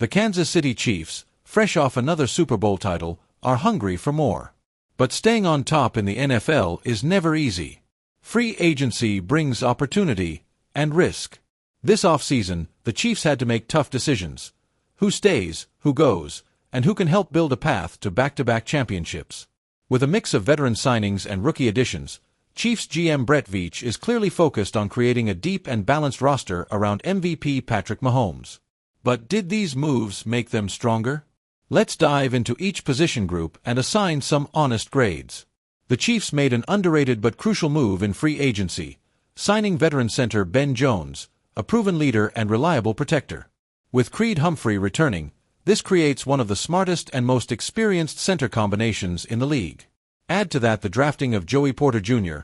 The Kansas City Chiefs, fresh off another Super Bowl title, are hungry for more. But staying on top in the NFL is never easy. Free agency brings opportunity and risk. This offseason, the Chiefs had to make tough decisions. Who stays, who goes, and who can help build a path to back-to-back championships. With a mix of veteran signings and rookie additions, Chiefs GM Brett Veach is clearly focused on creating a deep and balanced roster around MVP Patrick Mahomes. But did these moves make them stronger? Let's dive into each position group and assign some honest grades. The Chiefs made an underrated but crucial move in free agency, signing veteran center Ben Jones, a proven leader and reliable protector. With Creed Humphrey returning, this creates one of the smartest and most experienced center combinations in the league. Add to that the drafting of Joey Porter Jr.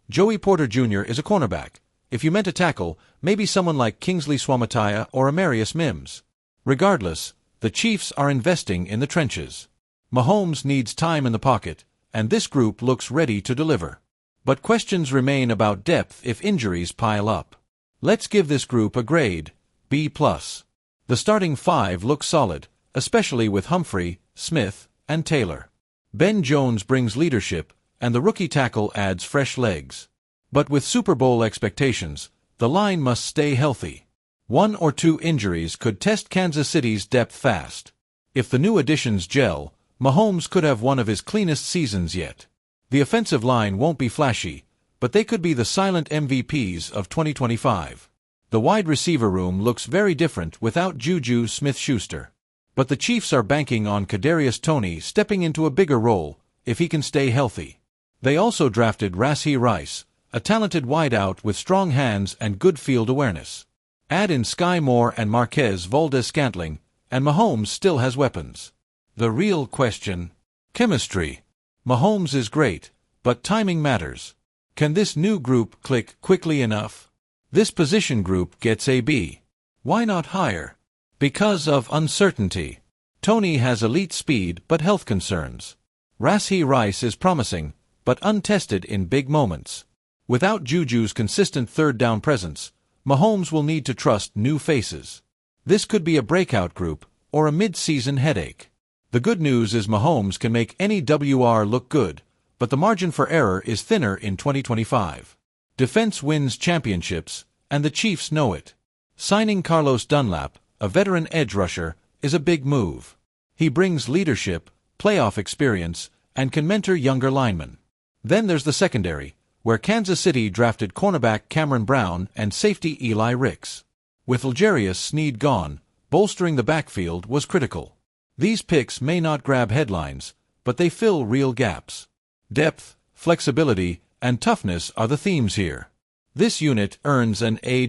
Joey Porter Jr. is a cornerback. If you meant a tackle, maybe someone like Kingsley Suamataia or Amarius Mims. Regardless, the Chiefs are investing in the trenches. Mahomes needs time in the pocket, and this group looks ready to deliver. But questions remain about depth if injuries pile up. Let's give this group a grade, B+. The starting five looks solid, especially with Humphrey, Smith, and Taylor. Ben Jones brings leadership, and the rookie tackle adds fresh legs. But with Super Bowl expectations, the line must stay healthy. One or two injuries could test Kansas City's depth fast. If the new additions gel, Mahomes could have one of his cleanest seasons yet. The offensive line won't be flashy, but they could be the silent MVPs of 2025. The wide receiver room looks very different without Juju Smith-Schuster. But the Chiefs are banking on Kadarius Toney stepping into a bigger role, if he can stay healthy. They also drafted Rashee Rice, a talented wideout with strong hands and good field awareness. Add in Sky Moore and Marquez Valdes-Scantling, and Mahomes still has weapons. The real question: chemistry. Mahomes is great, but timing matters. Can this new group click quickly enough? This position group gets a B. Why not higher? Because of uncertainty. Toney has elite speed but health concerns. Rashee Rice is promising, but untested in big moments. Without Juju's consistent third-down presence, Mahomes will need to trust new faces. This could be a breakout group, or a mid-season headache. The good news is Mahomes can make any WR look good, but the margin for error is thinner in 2025. Defense wins championships, and the Chiefs know it. Signing Carlos Dunlap, a veteran edge rusher, is a big move. He brings leadership, playoff experience, and can mentor younger linemen. Then there's the secondary, where Kansas City drafted cornerback Cameron Brown and safety Eli Ricks. With L'Jarius Sneed gone, bolstering the backfield was critical. These picks may not grab headlines, but they fill real gaps. Depth, flexibility, and toughness are the themes here. This unit earns an A-.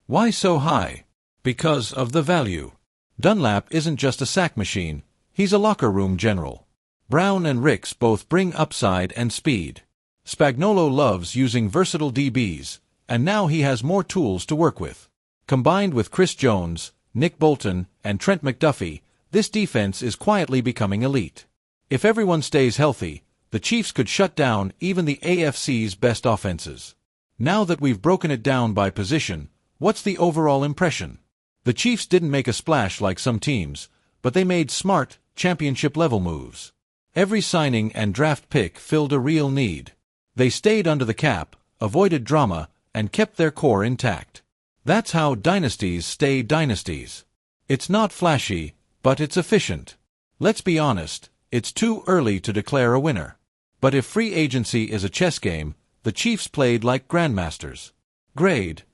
Why so high? Because of the value. Dunlap isn't just a sack machine, he's a locker room general. Brown and Ricks both bring upside and speed. Spagnuolo loves using versatile DBs, and now he has more tools to work with. Combined with Chris Jones, Nick Bolton, and Trent McDuffie, this defense is quietly becoming elite. If everyone stays healthy, the Chiefs could shut down even the AFC's best offenses. Now that we've broken it down by position, what's the overall impression? The Chiefs didn't make a splash like some teams, but they made smart, championship-level moves. Every signing and draft pick filled a real need. They stayed under the cap, avoided drama, and kept their core intact. That's how dynasties stay dynasties. It's not flashy, but it's efficient. Let's be honest, it's too early to declare a winner. But if free agency is a chess game, the Chiefs played like grandmasters. Grade: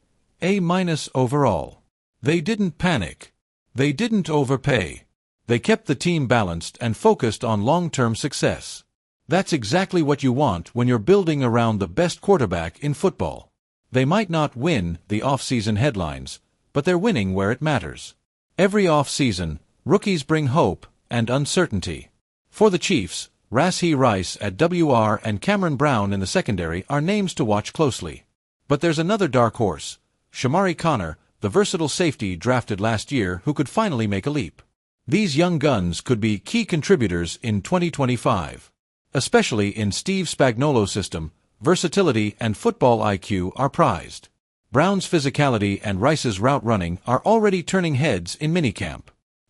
A- overall. They didn't panic. They didn't overpay. They kept the team balanced and focused on long-term success. That's exactly what you want when you're building around the best quarterback in football. They might not win the off-season headlines, but they're winning where it matters. Every off-season, rookies bring hope and uncertainty. For the Chiefs, Rashee Rice at WR and Cameron Brown in the secondary are names to watch closely. But there's another dark horse, Shamari Connor, the versatile safety drafted last year who could finally make a leap. These young guns could be key contributors in 2025. Especially in Steve Spagnuolo's system, versatility and football IQ are prized. Brown's physicality and Rice's route running are already turning heads in minicamp.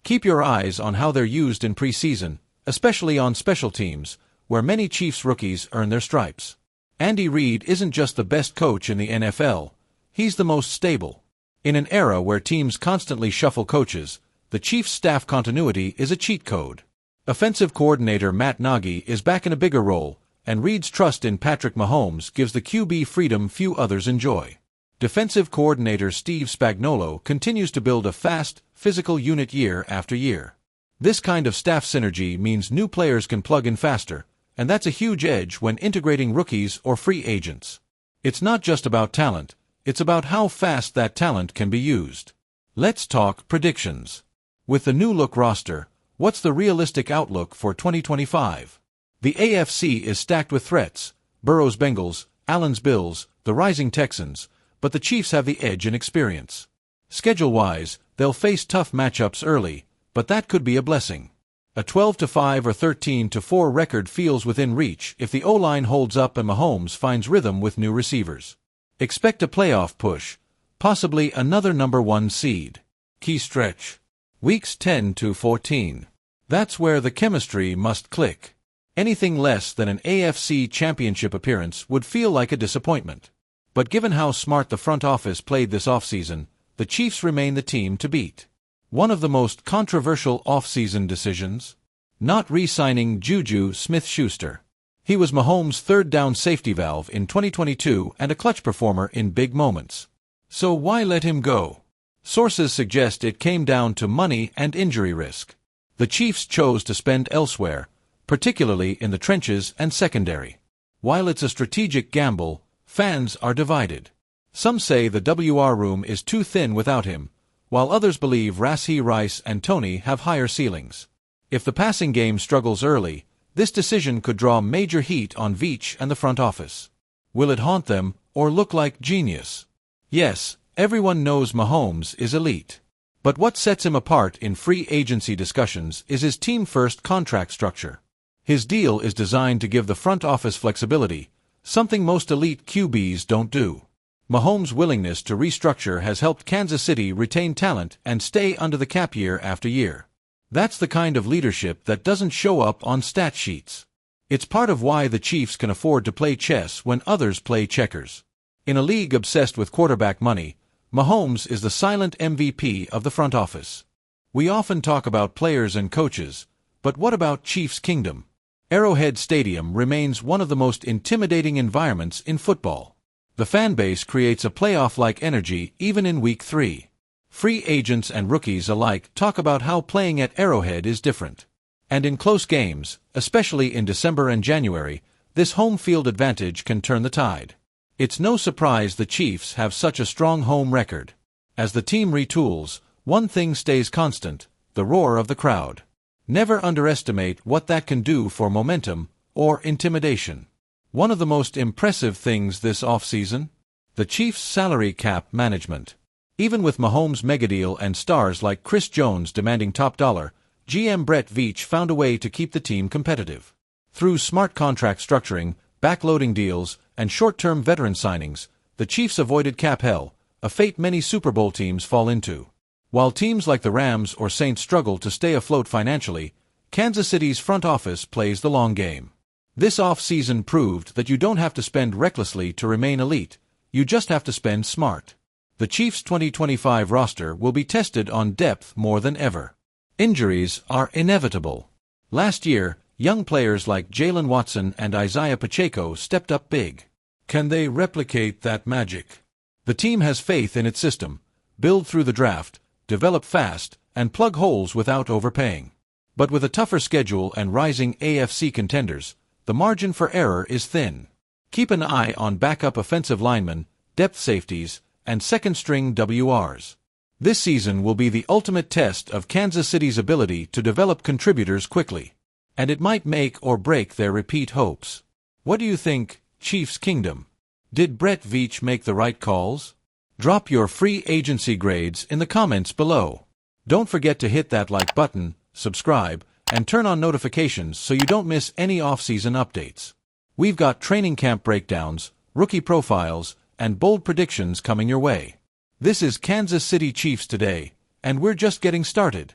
Keep your eyes on how they're used in preseason, especially on special teams, where many Chiefs rookies earn their stripes. Andy Reid isn't just the best coach in the NFL, he's the most stable. In an era where teams constantly shuffle coaches, the Chiefs' staff continuity is a cheat code. Offensive coordinator Matt Nagy is back in a bigger role, and Reid's trust in Patrick Mahomes gives the QB freedom few others enjoy. Defensive coordinator Steve Spagnuolo continues to build a fast, physical unit year after year. This kind of staff synergy means new players can plug in faster, and that's a huge edge when integrating rookies or free agents. It's not just about talent, it's about how fast that talent can be used. Let's talk predictions. With the new-look roster, what's the realistic outlook for 2025? The AFC is stacked with threats: Burrow's Bengals, Allen's Bills, the rising Texans, but the Chiefs have the edge in experience. Schedule-wise, they'll face tough matchups early, but that could be a blessing. A 12-5 or 13-4 record feels within reach if the O-line holds up and Mahomes finds rhythm with new receivers. Expect a playoff push, possibly another number 1 seed. Key stretch: Weeks 10-14. That's where the chemistry must click. Anything less than an AFC championship appearance would feel like a disappointment. But given how smart the front office played this offseason, the Chiefs remain the team to beat. One of the most controversial offseason decisions? Not re-signing Juju Smith-Schuster. He was Mahomes' third-down safety valve in 2022 and a clutch performer in big moments. So why let him go? Sources suggest it came down to money and injury risk. The Chiefs chose to spend elsewhere, particularly in the trenches and secondary. While it's a strategic gamble, fans are divided. Some say the WR room is too thin without him, while others believe Rashee Rice and Toney have higher ceilings. If the passing game struggles early, this decision could draw major heat on Veach and the front office. Will it haunt them, or look like genius? Yes, everyone knows Mahomes is elite. But what sets him apart in free agency discussions is his team-first contract structure. His deal is designed to give the front office flexibility, something most elite QBs don't do. Mahomes' willingness to restructure has helped Kansas City retain talent and stay under the cap year after year. That's the kind of leadership that doesn't show up on stat sheets. It's part of why the Chiefs can afford to play chess when others play checkers. In a league obsessed with quarterback money, Mahomes is the silent MVP of the front office. We often talk about players and coaches, but what about Chiefs Kingdom? Arrowhead Stadium remains one of the most intimidating environments in football. The fanbase creates a playoff-like energy even in Week 3. Free agents and rookies alike talk about how playing at Arrowhead is different. And in close games, especially in December and January, this home field advantage can turn the tide. It's no surprise the Chiefs have such a strong home record. As the team retools, one thing stays constant: the roar of the crowd. Never underestimate what that can do for momentum or intimidation. One of the most impressive things this offseason? The Chiefs' salary cap management. Even with Mahomes' megadeal and stars like Chris Jones demanding top dollar, GM Brett Veach found a way to keep the team competitive. Through smart contract structuring, backloading deals, and short-term veteran signings, the Chiefs avoided cap hell, a fate many Super Bowl teams fall into. While teams like the Rams or Saints struggle to stay afloat financially, Kansas City's front office plays the long game. This offseason proved that you don't have to spend recklessly to remain elite, you just have to spend smart. The Chiefs' 2025 roster will be tested on depth more than ever. Injuries are inevitable. Last year, young players like Jalen Watson and Isaiah Pacheco stepped up big. Can they replicate that magic? The team has faith in its system: build through the draft, develop fast, and plug holes without overpaying. But with a tougher schedule and rising AFC contenders, the margin for error is thin. Keep an eye on backup offensive linemen, depth safeties, and second-string WRs. This season will be the ultimate test of Kansas City's ability to develop contributors quickly. And it might make or break their repeat hopes. What do you think, Chiefs Kingdom? Did Brett Veach make the right calls? Drop your free agency grades in the comments below. Don't forget to hit that like button, subscribe, and turn on notifications so you don't miss any off-season updates. We've got training camp breakdowns, rookie profiles, and bold predictions coming your way. This is Kansas City Chiefs Today, and we're just getting started.